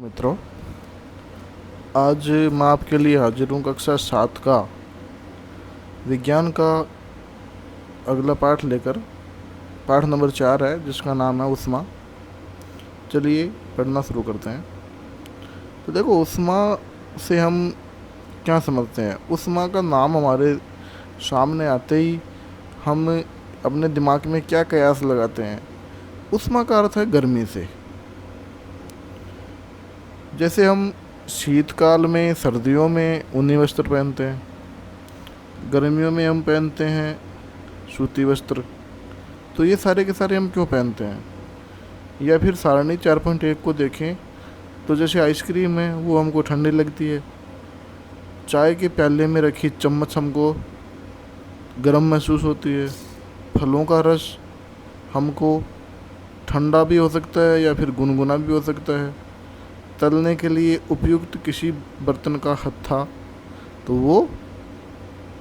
मित्रों, आज मैं आपके लिए हाजिर हूँ कक्षा 7 का विज्ञान का अगला पाठ लेकर। पाठ नंबर 4 है जिसका नाम है ऊष्मा। चलिए पढ़ना शुरू करते हैं। तो देखो, ऊष्मा से हम क्या समझते हैं। ऊष्मा का नाम हमारे सामने आते ही हम अपने दिमाग में क्या कयास लगाते हैं। ऊष्मा का अर्थ है गर्मी से। जैसे हम शीतकाल में, सर्दियों में ऊनी वस्त्र पहनते हैं, गर्मियों में हम पहनते हैं सूती वस्त्र। तो ये सारे के सारे हम क्यों पहनते हैं। या फिर सारणी 4.1 को देखें तो जैसे आइसक्रीम है वो हमको ठंडी लगती है, चाय के प्याले में रखी चम्मच हमको गर्म महसूस होती है, फलों का रस हमको ठंडा भी हो सकता है या फिर गुनगुना भी हो सकता है, तलने के लिए उपयुक्त किसी बर्तन का हत्था तो वो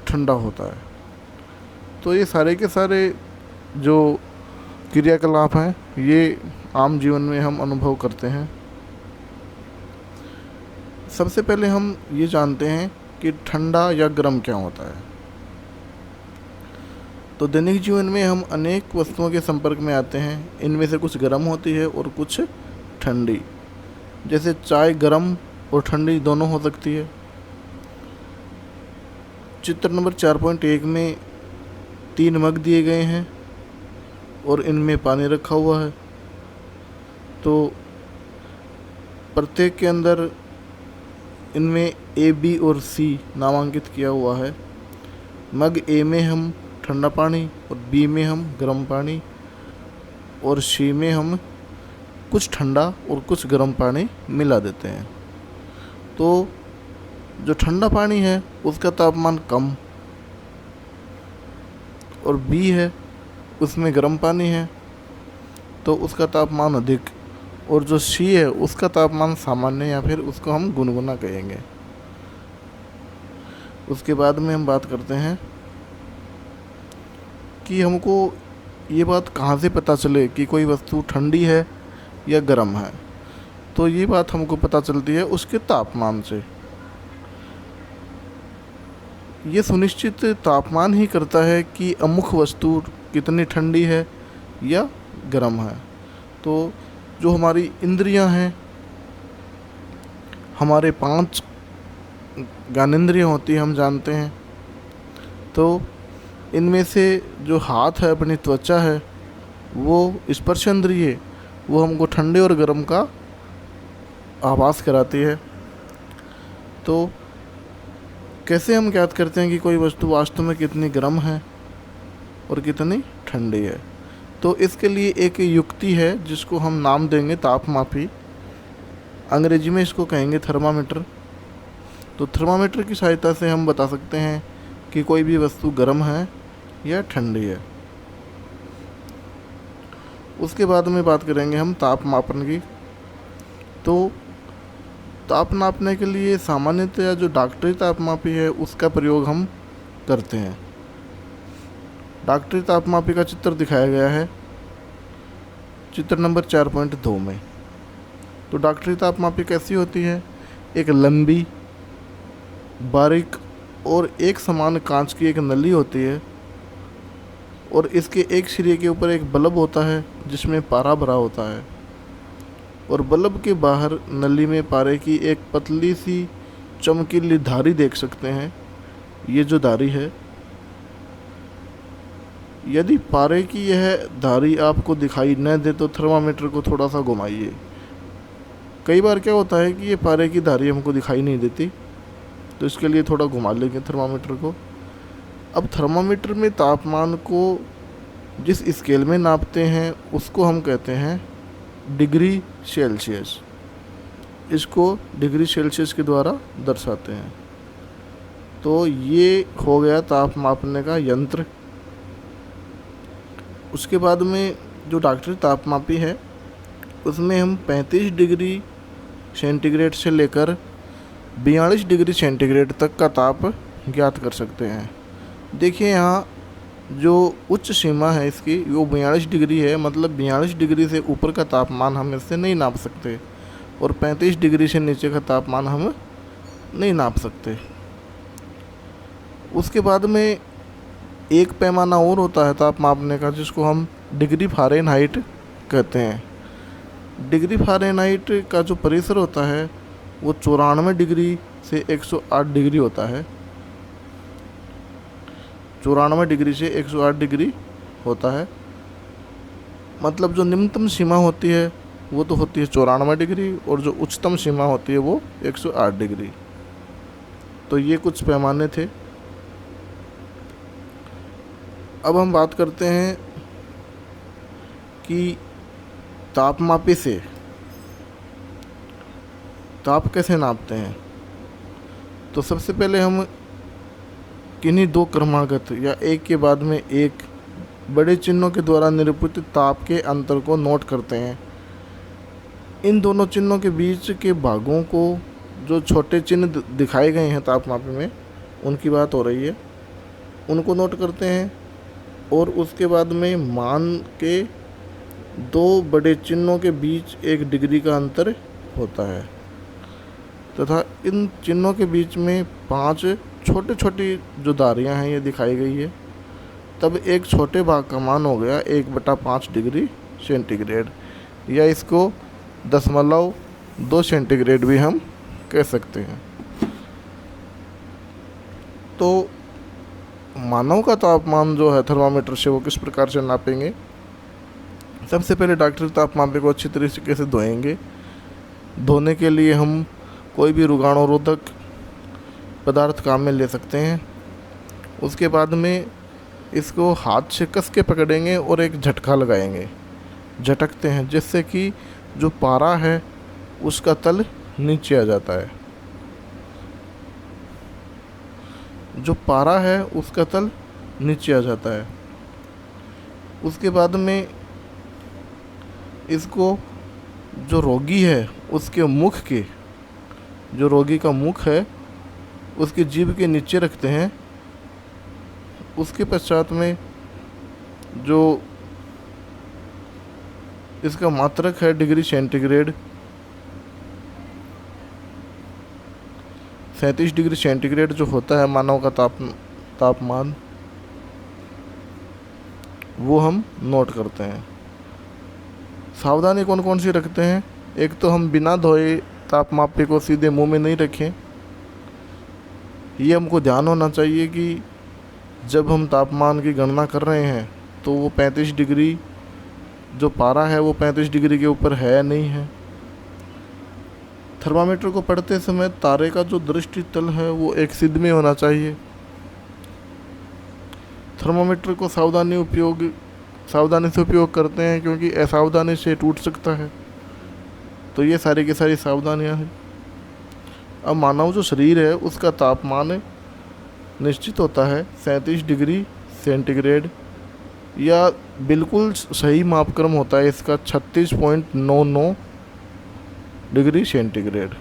ठंडा होता है। तो ये सारे के सारे जो क्रियाकलाप हैं ये आम जीवन में हम अनुभव करते हैं। सबसे पहले हम ये जानते हैं कि ठंडा या गर्म क्या होता है। तो दैनिक जीवन में हम अनेक वस्तुओं के संपर्क में आते हैं। इनमें से कुछ गर्म होती है और कुछ ठंडी। जैसे चाय गर्म और ठंडी दोनों हो सकती है। चित्र नंबर 4.1 में 3 मग दिए गए हैं और इनमें पानी रखा हुआ है। तो प्रत्येक के अंदर इनमें ए, बी और सी नामांकित किया हुआ है। मग ए में हम ठंडा पानी और बी में हम गर्म पानी और सी में हम कुछ ठंडा और कुछ गर्म पानी मिला देते हैं। तो जो ठंडा पानी है उसका तापमान कम और बी है उसमें गर्म पानी है तो उसका तापमान अधिक, और जो सी है उसका तापमान सामान्य या फिर उसको हम गुनगुना कहेंगे। उसके बाद में हम बात करते हैं कि हमको ये बात कहाँ से पता चले कि कोई वस्तु ठंडी है या गर्म है। तो ये बात हमको पता चलती है उसके तापमान से। ये सुनिश्चित तापमान ही करता है कि अमुक वस्तु कितनी ठंडी है या गर्म है। तो जो हमारी इंद्रियां हैं, हमारे 5 ज्ञानेंद्रियां होती हैं, हम जानते हैं। तो इनमें से जो हाथ है, अपनी त्वचा है, वो स्पर्श इंद्रिय, वो हमको ठंडे और गर्म का आभास कराती है। तो कैसे हम ज्ञात करते हैं कि कोई वस्तु वास्तव में कितनी गर्म है और कितनी ठंडी है। तो इसके लिए एक युक्ति है जिसको हम नाम देंगे तापमापी। अंग्रेजी में इसको कहेंगे थर्मामीटर। तो थर्मामीटर की सहायता से हम बता सकते हैं कि कोई भी वस्तु गर्म है या ठंडी है। उसके बाद में बात करेंगे हम ताप मापन की। तो ताप नापने के लिए सामान्यतया जो डॉक्टरी तापमापी है उसका प्रयोग हम करते हैं। डॉक्टरी तापमापी का चित्र दिखाया गया है चित्र नंबर 4.2 में। तो डॉक्टरी तापमापी कैसी होती है। एक लंबी, बारीक और एक समान कांच की एक नली होती है और इसके एक सिरे के ऊपर एक बल्ब होता है जिसमें पारा भरा होता है, और बल्ब के बाहर नली में पारे की एक पतली सी चमकीली धारी देख सकते हैं। ये जो धारी है, यदि पारे की यह धारी आपको दिखाई न दे तो थर्मामीटर को थोड़ा सा घुमाइए। कई बार क्या होता है कि ये पारे की धारी हमको दिखाई नहीं देती, तो इसके लिए थोड़ा घुमा लेंगे थर्मामीटर को। अब थर्मामीटर में तापमान को जिस स्केल में नापते हैं उसको हम कहते हैं डिग्री सेल्सियस। इसको डिग्री सेल्सियस के द्वारा दर्शाते हैं। तो ये हो गया ताप मापने का यंत्र। उसके बाद में जो डॉक्टरी तापमापी है उसमें हम 35 डिग्री सेंटीग्रेड से लेकर 42 डिग्री सेंटीग्रेड तक का ताप ज्ञात कर सकते हैं। देखिए यहाँ जो उच्च सीमा है इसकी वो 42 डिग्री है, मतलब 42 डिग्री से ऊपर का तापमान हम इससे नहीं नाप सकते। और 35 डिग्री से नीचे का तापमान हम नहीं नाप सकते। उसके बाद में एक पैमाना और होता है ताप मापने का, जिसको हम डिग्री फ़ारेनहाइट कहते हैं। डिग्री फ़ारेनहाइट का जो परिसर होता है वो 94 डिग्री से 108 डिग्री होता है। 94 डिग्री से 108 डिग्री होता है। मतलब जो निम्नतम सीमा होती है वो तो होती है 94 डिग्री, और जो उच्चतम सीमा होती है वो 108 डिग्री। तो ये कुछ पैमाने थे। अब हम बात करते हैं कि तापमापी से ताप कैसे नापते हैं। तो सबसे पहले हम किन्हीं दो क्रमागत या एक के बाद में एक बड़े चिन्हों के द्वारा निरूपित ताप के अंतर को नोट करते हैं। इन दोनों चिन्हों के बीच के भागों को जो छोटे चिन्ह दिखाए गए हैं तापमापी में, उनकी बात हो रही है, उनको नोट करते हैं। और उसके बाद में मान के दो बड़े चिन्हों के बीच 1 डिग्री का अंतर होता है तथा इन चिन्हों के बीच में 5 छोटी छोटी जो धारियाँ हैं ये दिखाई गई है। तब एक छोटे भाग का मान हो गया 1/5 डिग्री सेंटीग्रेड, या इसको 0.2 सेंटीग्रेड भी हम कह सकते हैं। तो मानव का तापमान जो है थर्मामीटर से वो किस प्रकार से नापेंगे। सबसे पहले डॉक्टर तापमापी को अच्छी तरीके से धोएंगे। धोने के लिए हम कोई भी रोगाणुरोधक पदार्थ काम में ले सकते हैं। उसके बाद में इसको हाथ से कस के पकड़ेंगे और एक झटका लगाएंगे, झटकते हैं, जिससे कि जो पारा है उसका तल नीचे आ जाता है। जो पारा है उसका तल नीचे आ जाता है। उसके बाद में इसको जो रोगी है उसके मुख के, जो रोगी का मुख है उसकी जीभ के नीचे रखते हैं। उसके पश्चात में जो इसका मात्रक है डिग्री सेंटीग्रेड, 37 डिग्री सेंटीग्रेड जो होता है मानव का तापमान, वो हम नोट करते हैं। सावधानी कौन कौन सी रखते हैं। एक तो हम बिना धोए तापमापी को सीधे मुंह में नहीं रखें। ये हमको ध्यान होना चाहिए कि जब हम तापमान की गणना कर रहे हैं तो वो 35 डिग्री जो पारा है वो 35 डिग्री के ऊपर है नहीं है। थर्मामीटर को पढ़ते समय तारे का जो दृष्टि तल है वो एक सिद्ध में होना चाहिए। थर्मामीटर को सावधानी से उपयोग करते हैं क्योंकि असावधानी से टूट सकता है। तो ये सारी की सारी सावधानियां हैं। अब मानव जो शरीर है उसका तापमान निश्चित होता है 37 डिग्री सेंटीग्रेड, या बिल्कुल सही मापक्रम होता है इसका 36.99 डिग्री सेंटीग्रेड।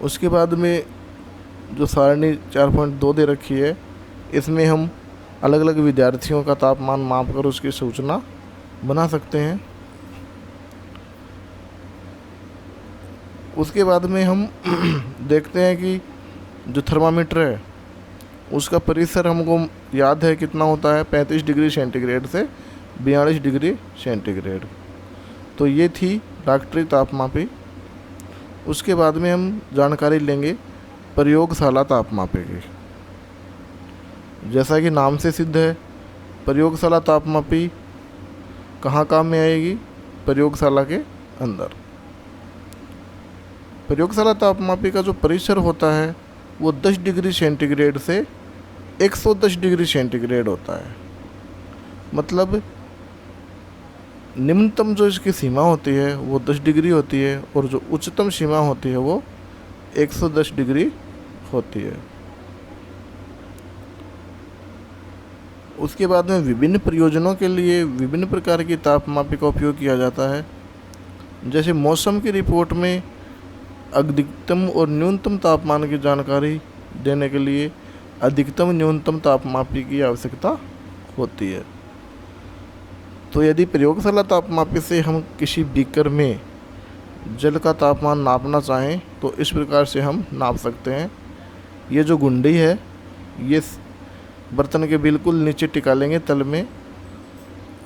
उसके बाद में जो सारणी 4.2 दे रखी है, इसमें हम अलग अलग विद्यार्थियों का तापमान माप कर उसकी सूचना बना सकते हैं। उसके बाद में हम देखते हैं कि जो थर्मामीटर है उसका परिसर हमको याद है कितना होता है, 35 डिग्री सेंटीग्रेड से 42 डिग्री सेंटीग्रेड। तो ये थी डॉक्टरी तापमापी। उसके बाद में हम जानकारी लेंगे प्रयोगशाला तापमापी की। जैसा कि नाम से सिद्ध है, प्रयोगशाला तापमापी कहाँ काम में आएगी, प्रयोगशाला के अंदर। प्रयोगशाला तापमापी का जो परिसर होता है वो 10 डिग्री सेंटीग्रेड से 110 डिग्री सेंटीग्रेड होता है। मतलब निम्नतम जो इसकी सीमा होती है वो 10 डिग्री होती है और जो उच्चतम सीमा होती है वो 110 डिग्री होती है। उसके बाद में विभिन्न प्रयोजनों के लिए विभिन्न प्रकार की तापमापी का उपयोग किया जाता है। जैसे मौसम की रिपोर्ट में अधिकतम और न्यूनतम तापमान की जानकारी देने के लिए अधिकतम न्यूनतम तापमापी की आवश्यकता होती है। तो यदि प्रयोगशाला तापमापी से हम किसी बीकर में जल का तापमान नापना चाहें तो इस प्रकार से हम नाप सकते हैं। ये जो गुंडी है ये बर्तन के बिल्कुल नीचे टिका लेंगे तल में,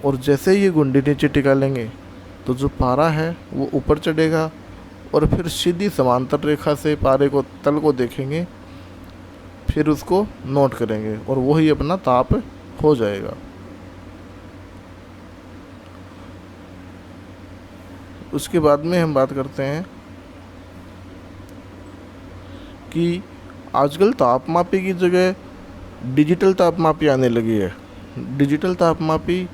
और जैसे ये गुंडी नीचे टिका लेंगे तो जो पारा है वो ऊपर चढ़ेगा, और फिर सीधी समांतर रेखा से पारे को तल को देखेंगे, फिर उसको नोट करेंगे और वही अपना ताप हो जाएगा। उसके बाद में हम बात करते हैं कि आजकल तापमापी की जगह डिजिटल तापमापी आने लगी है। डिजिटल तापमापी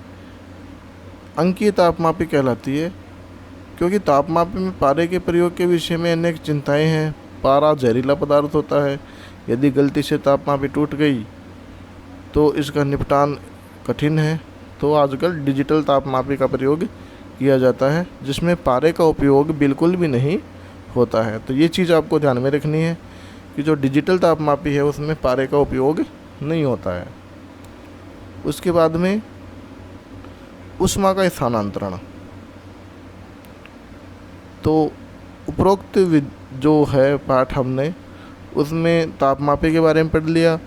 अंकीय तापमापी कहलाती है, क्योंकि तापमापी में पारे के प्रयोग के विषय में अनेक चिंताएं हैं। पारा जहरीला पदार्थ होता है, यदि गलती से तापमापी टूट गई तो इसका निपटान कठिन है। तो आजकल डिजिटल तापमापी का प्रयोग किया जाता है, जिसमें पारे का उपयोग बिल्कुल भी नहीं होता है। तो ये चीज़ आपको ध्यान में रखनी है कि जो डिजिटल तापमापी है उसमें पारे का उपयोग नहीं होता है। उसके बाद में ऊष्मा का स्थानांतरण। तो उपरोक्त जो है पाठ हमने उसमें तापमापी के बारे में पढ़ लिया,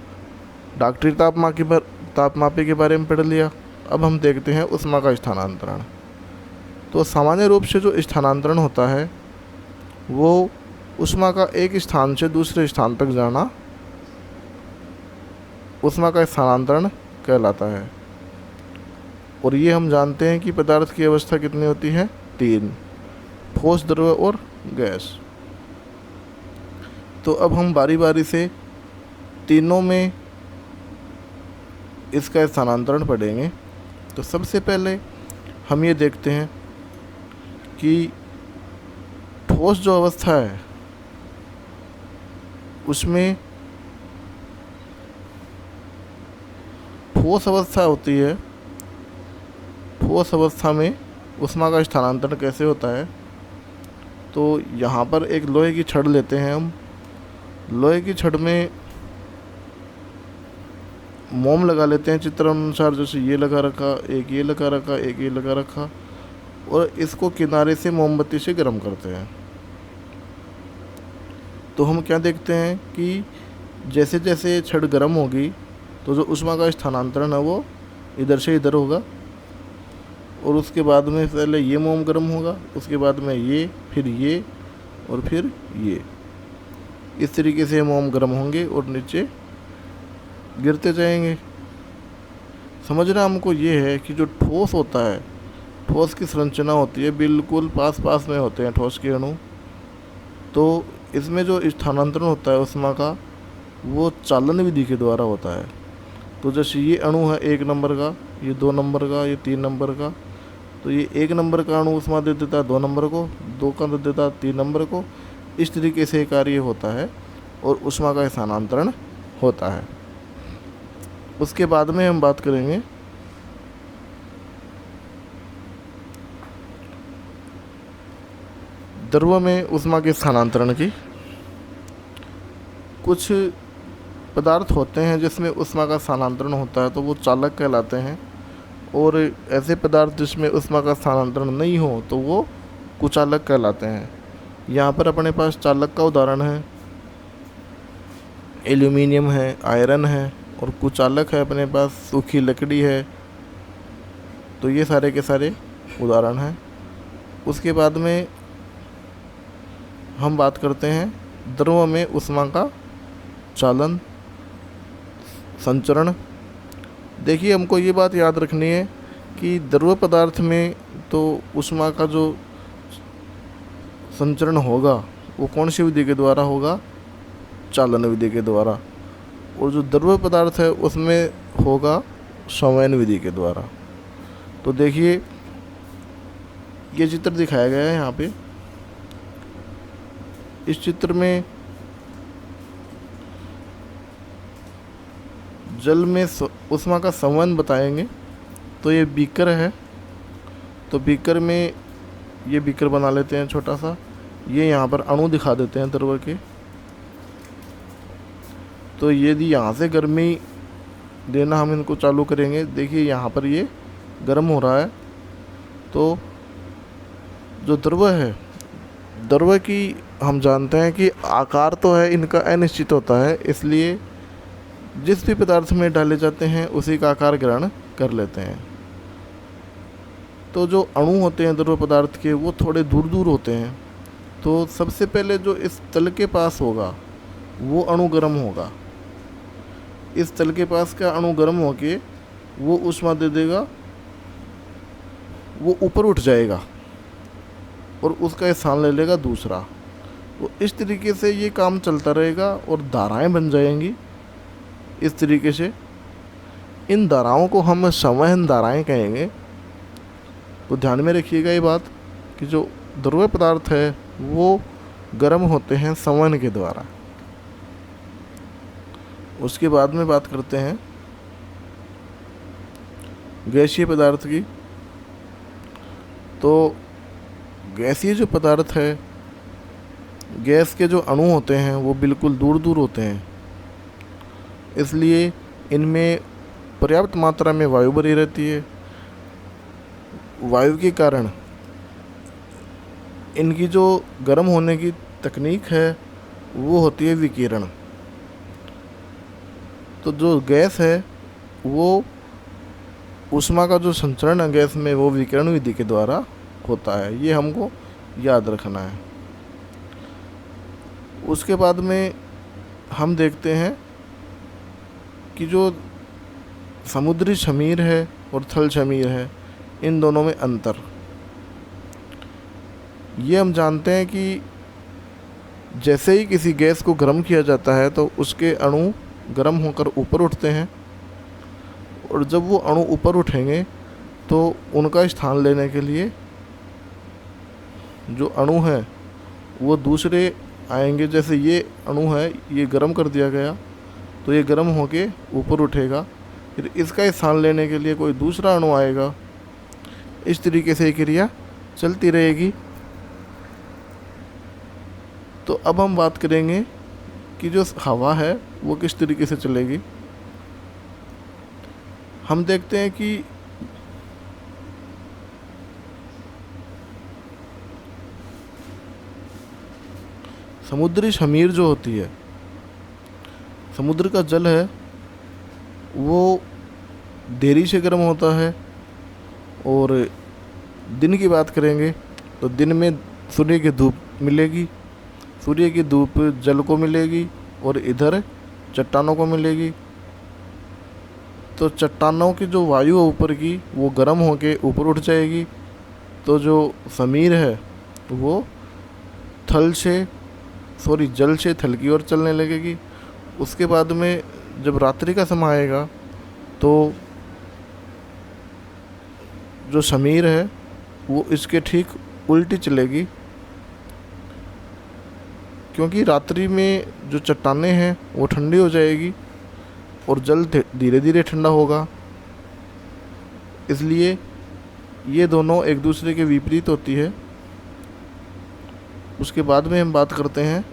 डॉक्टरी तापमापी के बारे में पढ़ लिया। अब हम देखते हैं ऊष्मा का स्थानांतरण। तो सामान्य रूप से जो स्थानांतरण होता है वो ऊष्मा का एक स्थान से दूसरे स्थान तक जाना ऊष्मा का स्थानांतरण कहलाता है। और ये हम जानते हैं कि पदार्थ की अवस्था कितनी होती है, 3, ठोस, द्रव और गैस। तो अब हम बारी बारी से तीनों में इसका स्थानांतरण पढ़ेंगे। तो सबसे पहले हम ये देखते हैं कि ठोस जो अवस्था है उसमें ठोस अवस्था होती है। ठोस अवस्था में ऊष्मा का स्थानांतरण कैसे होता है, तो यहाँ पर एक लोहे की छड़ लेते हैं हम। लोहे की छड़ में मोम लगा लेते हैं चित्र अनुसार, जैसे ये लगा रखा, एक ये लगा रखा, एक ये लगा रखा, और इसको किनारे से मोमबत्ती से गर्म करते हैं। तो हम क्या देखते हैं कि जैसे जैसे छड़ गर्म होगी तो जो ऊष्मा का स्थानांतरण है वो इधर से इधर होगा, और उसके बाद में पहले ये मोम गर्म होगा, उसके बाद में ये, फिर ये और फिर ये। इस तरीके से मोम गर्म होंगे और नीचे गिरते जाएंगे। समझना हमको ये है कि जो ठोस होता है, ठोस की संरचना होती है बिल्कुल पास पास में होते हैं ठोस के अणु। तो इसमें जो स्थानांतरण होता है ऊष्मा का वो चालन विधि के द्वारा होता है। तो जैसे ये अणु है 1 नंबर का, ये 2 नंबर का, ये 3 नंबर का, तो ये 1 नंबर का अणु ऊष्मा दे देता है 2 नंबर को, 2 का दे देता है 3 नंबर को। इस तरीके से कार्य होता है और ऊष्मा का स्थानांतरण होता है। उसके बाद में हम बात करेंगे द्रव में ऊष्मा के स्थानांतरण की। कुछ पदार्थ होते हैं जिसमें ऊष्मा का स्थानांतरण होता है तो वो चालक कहलाते हैं, और ऐसे पदार्थ जिसमें ऊष्मा का स्थानांतरण नहीं हो तो वो कुचालक कहलाते हैं। यहाँ पर अपने पास चालक का उदाहरण है, एल्यूमिनियम है, आयरन है, और कुचालक है अपने पास सूखी लकड़ी है। तो ये सारे के सारे उदाहरण हैं। उसके बाद में हम बात करते हैं द्रव में ऊष्मा का चालन, संचरण। देखिए हमको ये बात याद रखनी है कि द्रव पदार्थ में तो ऊष्मा का जो संचरण होगा वो कौन सी विधि के द्वारा होगा, चालन विधि के द्वारा, और जो द्रव पदार्थ है उसमें होगा संवहन विधि के द्वारा। तो देखिए ये चित्र दिखाया गया है यहाँ पे। इस चित्र में जल में ऊष्मा का संवहन बताएंगे। तो ये बीकर है, तो बीकर में ये बीकर बना लेते हैं छोटा सा। ये यहाँ पर अणु दिखा देते हैं द्रव के। तो यदि यहाँ से गर्मी देना हम इनको चालू करेंगे, देखिए यहाँ पर ये गर्म हो रहा है। तो जो द्रव है द्रव्य की हम जानते हैं कि आकार तो है इनका अनिश्चित होता है, इसलिए जिस भी पदार्थ में डाले जाते हैं उसी का आकार ग्रहण कर लेते हैं। तो जो अणु होते हैं द्रव्य पदार्थ के वो थोड़े दूर दूर होते हैं, तो सबसे पहले जो इस तल के पास होगा वो अणु गर्म होगा। इस तल के पास का अणु गर्म होके वो ऊष्मा दे देगा, वो ऊपर उठ जाएगा और उसका स्थान ले लेगा दूसरा। तो इस तरीके से ये काम चलता रहेगा और धाराएं बन जाएंगी इस तरीके से। इन धाराओं को हम संवहन धाराएं कहेंगे। तो ध्यान में रखिएगा ये बात कि जो द्रव्य पदार्थ है वो गर्म होते हैं संवहन के द्वारा। उसके बाद में बात करते हैं गैसीय पदार्थ की। तो गैसीय जो पदार्थ है, गैस के जो अणु होते हैं वो बिल्कुल दूर दूर होते हैं, इसलिए इनमें पर्याप्त मात्रा में वायु भरी रहती है। वायु के कारण इनकी जो गर्म होने की तकनीक है वो होती है विकिरण। तो जो गैस है वो ऊष्मा का जो संचरण है गैस में वो विकिरण विधि के द्वारा होता है, ये हमको याद रखना है। उसके बाद में हम देखते हैं कि जो समुद्री शमीर है और थल शमीर है इन दोनों में अंतर। ये हम जानते हैं कि जैसे ही किसी गैस को गर्म किया जाता है तो उसके अणु गर्म होकर ऊपर उठते हैं, और जब वो अणु ऊपर उठेंगे तो उनका स्थान लेने के लिए जो अणु है वो दूसरे आएंगे। जैसे ये अणु है ये गर्म कर दिया गया तो ये गर्म होके ऊपर उठेगा, फिर इसका स्थान लेने के लिए कोई दूसरा अणु आएगा। इस तरीके से ये क्रिया चलती रहेगी। तो अब हम बात करेंगे कि जो हवा है वो किस तरीके से चलेगी। हम देखते हैं कि समुद्री शमीर जो होती है, समुद्र का जल है वो देरी से गर्म होता है। और दिन की बात करेंगे तो दिन में सूर्य की धूप मिलेगी, सूर्य की धूप जल को मिलेगी और इधर चट्टानों को मिलेगी। तो चट्टानों की जो वायु है ऊपर की वो गर्म होके ऊपर उठ जाएगी, तो जो समीर है वो जल से थल की ओर चलने लगेगी। उसके बाद में जब रात्रि का समय आएगा तो जो समीर है वो इसके ठीक उल्टी चलेगी, क्योंकि रात्रि में जो चट्टानें हैं वो ठंडी हो जाएगी और जल धीरे धीरे ठंडा होगा, इसलिए ये दोनों एक दूसरे के विपरीत होती है। उसके बाद में हम बात करते हैं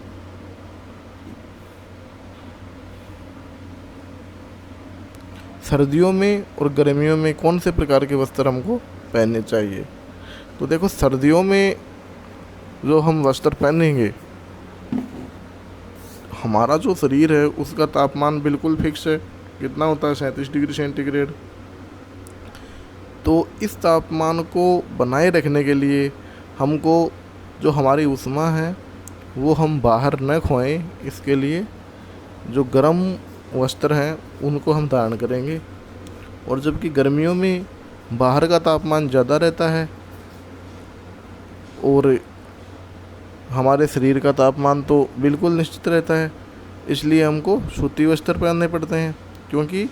सर्दियों में और गर्मियों में कौन से प्रकार के वस्त्र हमको पहनने चाहिए। तो देखो, सर्दियों में जो हम वस्त्र पहनेंगे, हमारा जो शरीर है उसका तापमान बिल्कुल फिक्स है, कितना होता है 37 डिग्री सेंटीग्रेड। तो इस तापमान को बनाए रखने के लिए हमको जो हमारी ऊष्मा है वो हम बाहर न खोएं, इसके लिए जो गर्म वस्त्र हैं उनको हम धारण करेंगे। और जबकि गर्मियों में बाहर का तापमान ज़्यादा रहता है और हमारे शरीर का तापमान तो बिल्कुल निश्चित रहता है, इसलिए हमको सूती वस्त्र पहनने पड़ते हैं, क्योंकि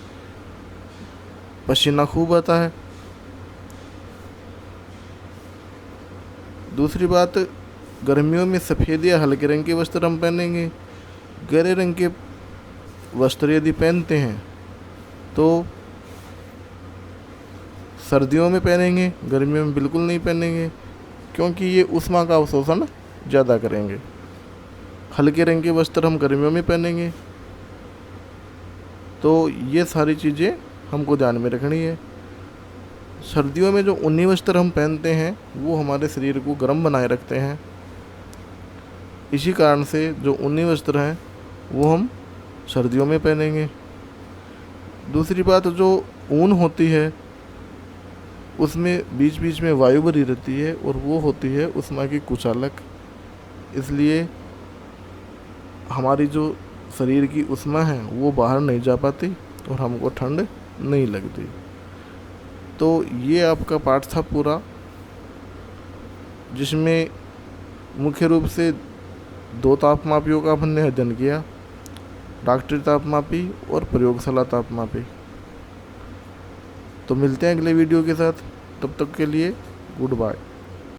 पसीना खूब आता है। दूसरी बात, गर्मियों में सफ़ेद या हल्के रंग के वस्त्र हम पहनेंगे। गहरे रंग के वस्त्र यदि पहनते हैं तो सर्दियों में पहनेंगे, गर्मियों में बिल्कुल नहीं पहनेंगे, क्योंकि ये ऊष्मा का अवशोषण ज़्यादा करेंगे। हल्के रंग के वस्त्र हम गर्मियों में पहनेंगे। तो ये सारी चीज़ें हमको ध्यान में रखनी है। सर्दियों में जो ऊनी वस्त्र हम पहनते हैं वो हमारे शरीर को गर्म बनाए रखते हैं, इसी कारण से जो ऊनी वस्त्र हैं वो हम सर्दियों में पहनेंगे। दूसरी बात, जो ऊन होती है उसमें बीच बीच में वायु भरी रहती है और वो होती है उष्मा की कुचालक, इसलिए हमारी जो शरीर की उष्मा है वो बाहर नहीं जा पाती और हमको ठंड नहीं लगती। तो ये आपका पाठ था पूरा, जिसमें मुख्य रूप से 2 तापमापियों का हमने अध्ययन किया, डॉक्टरी तापमापी और प्रयोगशाला तापमापी। तो मिलते हैं अगले वीडियो के साथ, तब तक के लिए गुड बाय।